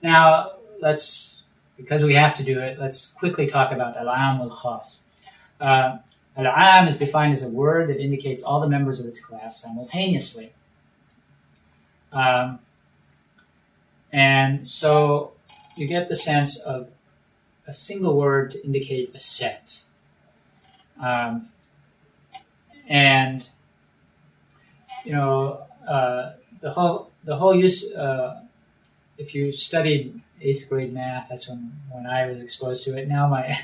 Now, because we have to do it, let's quickly talk about al-aamm al-khaass. Al-aamm is defined as a word that indicates all the members of its class simultaneously. And so you get the sense of a single word to indicate a set. And you know, the whole use. If you studied 8th grade math, that's when I was exposed to it. Now my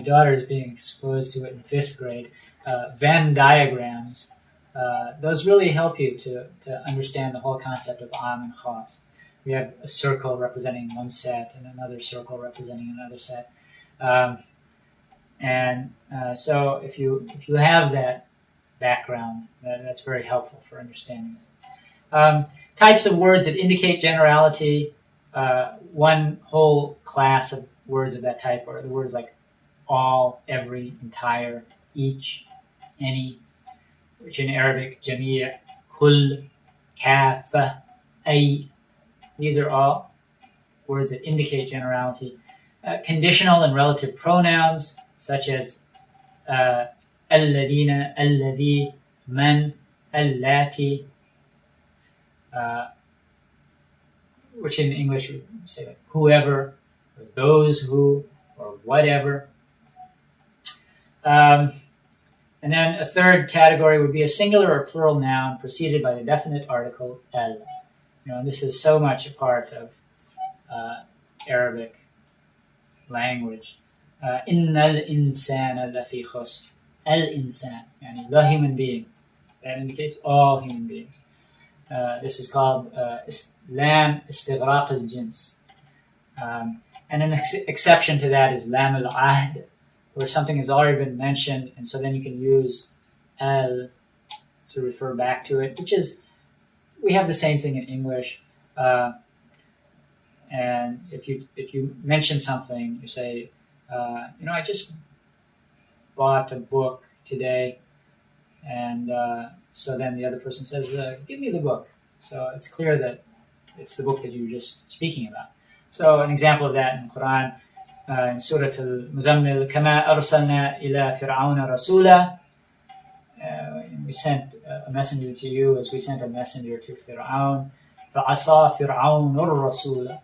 daughter is being exposed to it in 5th grade. Venn diagrams. Those really help you to understand the whole concept of aamm and khaass. We have a circle representing one set and another circle representing another set. So if you have that background, that's very helpful for understanding this. Types of words that indicate generality. One whole class of words of that type are the words like all, every, entire, each, any, which in Arabic, jami', kull, kaffa, ay. These are all words that indicate generality. Conditional and relative pronouns, such as alladhina, alladhi, man, allati, which in English we say like whoever, or those who, or whatever. And then a third category would be a singular or plural noun preceded by the definite article al. You know, this is so much a part of Arabic language. Inna al-insana lafi khusr. Al-insan, yani the human being. That indicates all human beings. This is called lam istighraq al-jins. And an exception to that is lam al-ahd, where something has already been mentioned, and so then you can use al to refer back to it, which is, we have the same thing in English. And if you mention something, you say, I just bought a book today, and so then the other person says, give me the book. So it's clear that it's the book that you were just speaking about. So an example of that in Qur'an, in Surah Al-Muzammil, كَمَا أَرْسَلْنَا إِلَى فِرْعَوْنَ رَسُولًا. We sent a messenger to you as we sent a messenger to Fir'aun. فَعَصَى فِرْعَوْنُ الرَّسُولَ.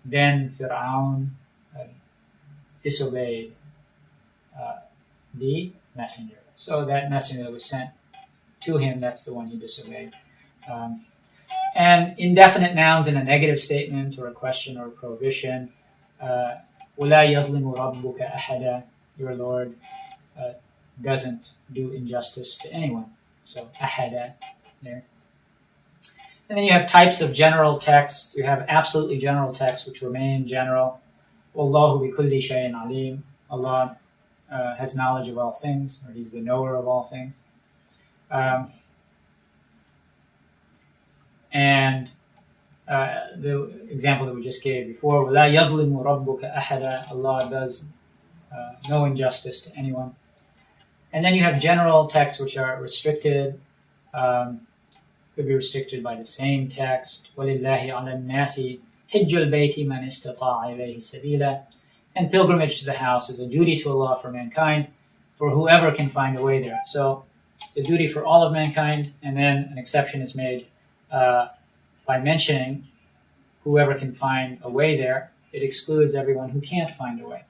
Then Fir'aun disobeyed the messenger. So that messenger that was sent to him, that's the one he disobeyed. And indefinite nouns in a negative statement or a question or a prohibition. وَلَا يَظْلِمُ رَبُّكَ أَحَدًا. Your Lord doesn't do injustice to anyone. So أَحَدًا there. And then you have types of general text. You have absolutely general text, which remain general. وَاللَّهُ بِكُلِّ شَيْءٍ عَلِيمٌ. Allah has knowledge of all things, or He's the knower of all things. And the example that we just gave before, وَلَا يَظْلِمُ رَبُّكَ أَحَدًا. Allah does no injustice to anyone. And then you have general texts which are restricted, could be restricted by the same text. وَلِلَّهِ عَلَى النَّاسِ حِجُّ الْبَيْتِ مَنِ اسْتَطَاعَ إِلَيْهِ سَبِيلًا. And pilgrimage to the house is a duty to Allah for mankind, for whoever can find a way there. So it's a duty for all of mankind, and then an exception is made by mentioning whoever can find a way there. It excludes everyone who can't find a way.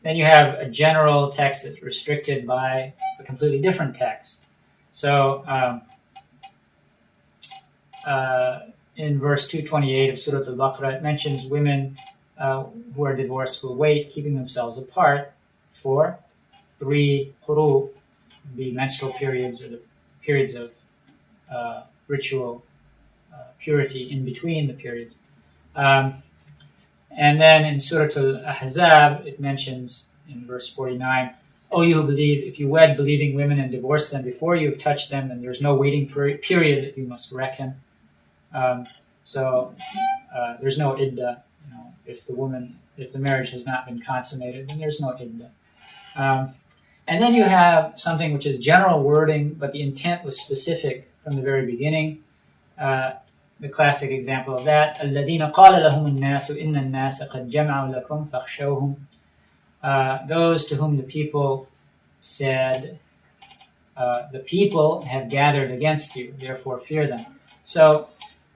Then you have a general text that's restricted by a completely different text. So in verse 228 of Surah Al-Baqarah, it mentions women who are divorced will wait, keeping themselves apart for 3 quru, the menstrual periods or the periods of ritual purity in between the periods. And then in Surah Al-Ahzab, it mentions in verse 49, O you who believe, if you wed believing women and divorce them before you have touched them, then there's no waiting period that you must reckon. So there's no iddah. If the marriage has not been consummated, then there's no iddah. And then you have something which is general wording, but the intent was specific from the very beginning. the classic example of that, الَّذِينَ قَالَ لَهُمُ النَّاسُ إِنَّ النَّاسَ قَدْ جَمَعُوا لَكُمْ فَاخْشَوْهُمْ. Those to whom the people said, the people have gathered against you, therefore fear them. So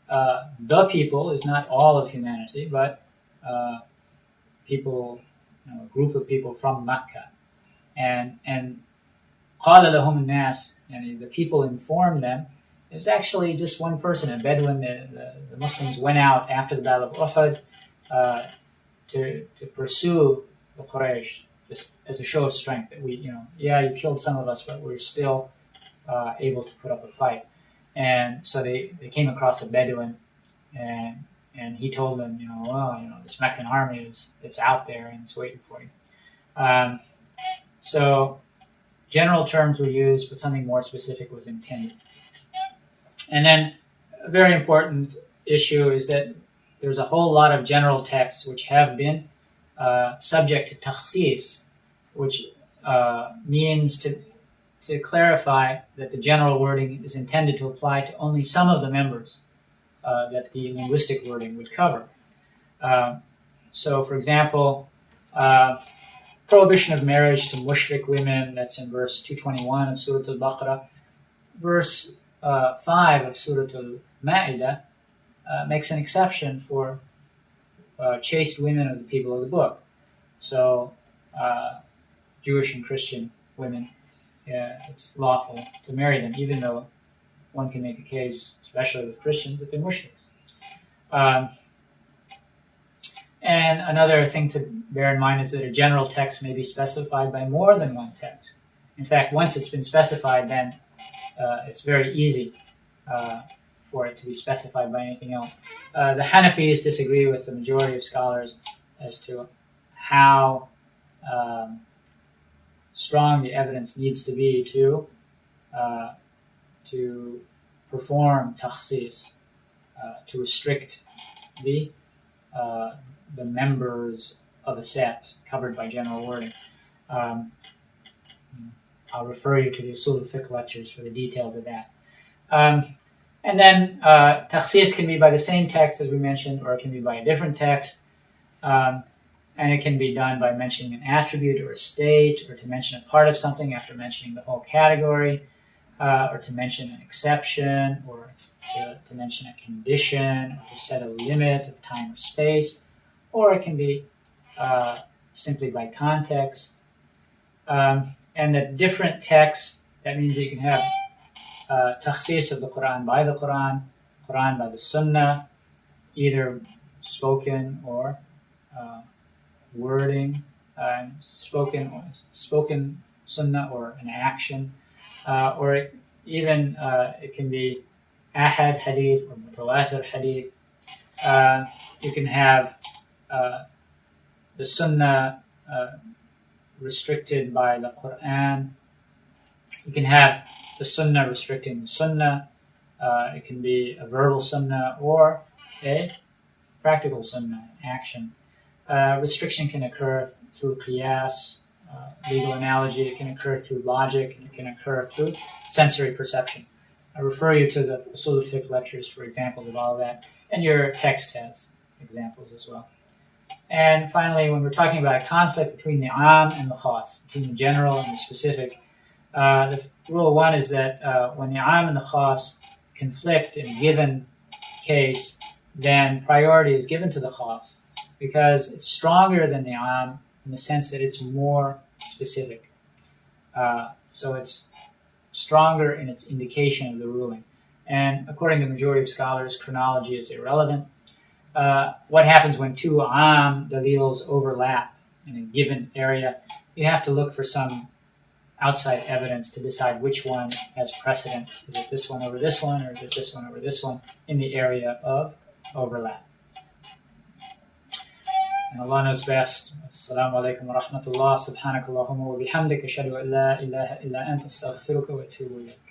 the people is not all of humanity, but people, a group of people from Makkah. And قَالَ لَهُمُ النَّاسُ, and the people informed them. It was actually just one person, a Bedouin. The Muslims went out after the Battle of Uhud to pursue the Quraysh, just as a show of strength. That you killed some of us, but we're still able to put up a fight. And so they came across a Bedouin, and he told them, this Meccan army it's out there and it's waiting for you. So general terms were used, but something more specific was intended. And then a very important issue is that there's a whole lot of general texts which have been subject to takhsis, which means to clarify that the general wording is intended to apply to only some of the members that the linguistic wording would cover. So, for example, prohibition of marriage to mushrik women, that's in verse 221 of Surah Al-Baqarah. Verse 5 of Surah Al-Ma'idah makes an exception for chaste women of the people of the book. So, Jewish and Christian women, it's lawful to marry them, even though one can make a case, especially with Christians, that they're mushriks. And another thing to bear in mind is that a general text may be specified by more than one text. In fact, once it's been specified, then it's very easy for it to be specified by anything else. The Hanafis disagree with the majority of scholars as to how strong the evidence needs to be to perform takhsis, to restrict the members of a set covered by general wording. I'll refer you to the Usul al-Fiqh lectures for the details of that. And then takhsis can be by the same text as we mentioned, or it can be by a different text. And it can be done by mentioning an attribute or a state, or to mention a part of something after mentioning the whole category, or to mention an exception, or to mention a condition, or to set a limit of time or space, or it can be simply by context. And the different texts, that means that you can have takhsis of the Qur'an by the Qur'an, Qur'an by the Sunnah, either spoken or wording, spoken Sunnah or an action, or it can be ahad hadith or mutawatir hadith. You can have the Sunnah restricted by the Qur'an. You can have the Sunnah restricting the Sunnah. It can be a verbal Sunnah or a practical Sunnah, action. Restriction can occur through qiyas, legal analogy. It can occur through logic, and it can occur through sensory perception. I refer you to the Usul al-Fiqh lectures for examples of all of that, and your text has examples as well. And finally, when we're talking about a conflict between the aamm and the alkhaass, between the general and the specific, the rule one is that when the aamm and the alkhaass conflict in a given case, then priority is given to the alkhaass because it's stronger than the aamm in the sense that it's more specific. So it's stronger in its indication of the ruling. And according to the majority of scholars, chronology is irrelevant. What happens when two aamm dalils overlap in a given area? You have to look for some outside evidence to decide which one has precedence. Is it this one over this one, or is it this one over this one in the area of overlap? And Allah knows best. Assalamu alaikum wa rahmatullah. Subhanakallahumma wa bihamdik. Ashhadu an la ilaha illa anta astaghfiruka wa atubu ilayk.